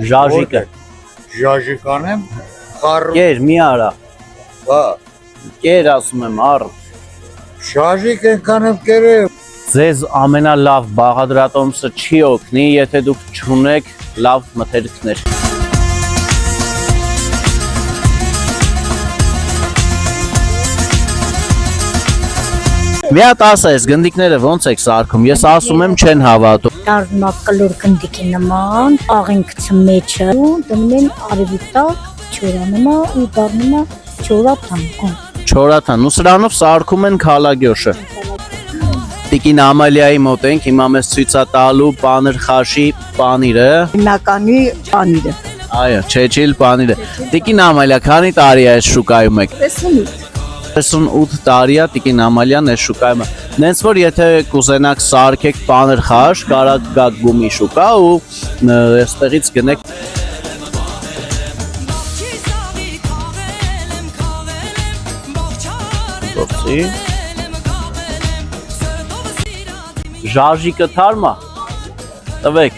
Ժաժիկը։ Ժաժիկ անեմ, խառը։ Կեր, մի արա։ Բա, Կեր ասում եմ, առ։ ժաժիկ ենքան եմ կերեմ։ Ձեզ ամենալավ բաղադրատոմսը չի օգնի, եթե դուք չունեք լավ մթերքներ։ Մի հատ ասես, գնդիկները ոնց եք սարքում, ես ասում եմ չեն հավատում։ Դառնում է կլոր գնդիկի նման, աղենք մեջը, դնում են արևիտակ, չորանում է ու դառնում է չորաթան։ Չորաթան, ու սրանով սարքում են քալագյոշը։ Տիկին Ամալիայի մոտ ենք, հիմա մեզ ցույց է տալու պանիր խաշի պանիրը։ Հիմնականի պանիրը։ Այո, չեչիլ պանիրը։ Տիկին Ամալիա, քանի տարի է այս շուկայում եք։ 38 տարի է Տիկին Ամալիան այս շուկայում է։ Նենց որ եթե կուզենաք սարքեք պանիր խաշ, կարաք գաք գումի շուկա ու այստեղից գնեք։ Գործի։ Ժաժիկը թարմա, տվեք,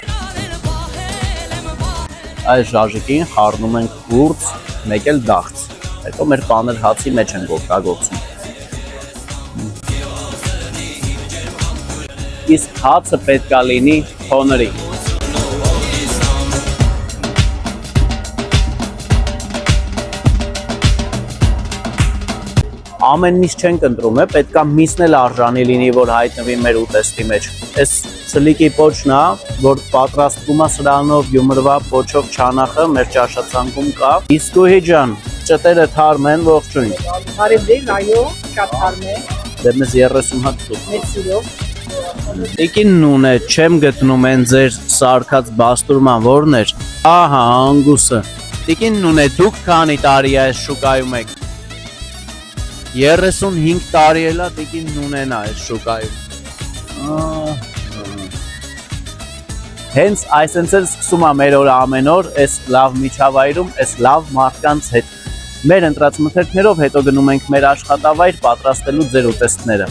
այս ժաժիկին խառնում ենք կուրծ, մեկ էլ դաղց, հետո մեր պանիր հացի մեջ ենք օգտագործում։ Իսկ հացը պետք է լինի թոնրի։ Ամեն միս չենք ընտրում, պետք է միսն էլ արժանի լինի, որ հայտնվի մեր ուտեստի մեջ։ Այս ցլիկի պոչն է, որ պատրաստվում է սրանով Գյումրվա պոչով չանախը մեր ճաշացանկում կա։ Իսկույի ջան, ճտերը թարմ են, ողջույն։ Բարև, այո, շատ թարմ է։ Դե մեզ 30 հատ սուտ։ Մեծ սիրով։ Տիկին Նունե, չեմ գտնում են ձեր սարքած բաստուրման, որն էր։ Ահա, անգուսը։ Տիկին Նունե, դուք քանի տարի է այս շուկայում եք։ 35 տարի էլա Տիկին Նունեն է այս շուկայում։ Հենց այսենց էլ սկսում է մեր օրը ամեն օր, այս լավ միջավայրում, այս լավ մարդկանց հետ։ Մեր ընտրած մթերքներով հետո գնում ենք մեր աշխատավայր պատրաստելու ձեր ուտեստները։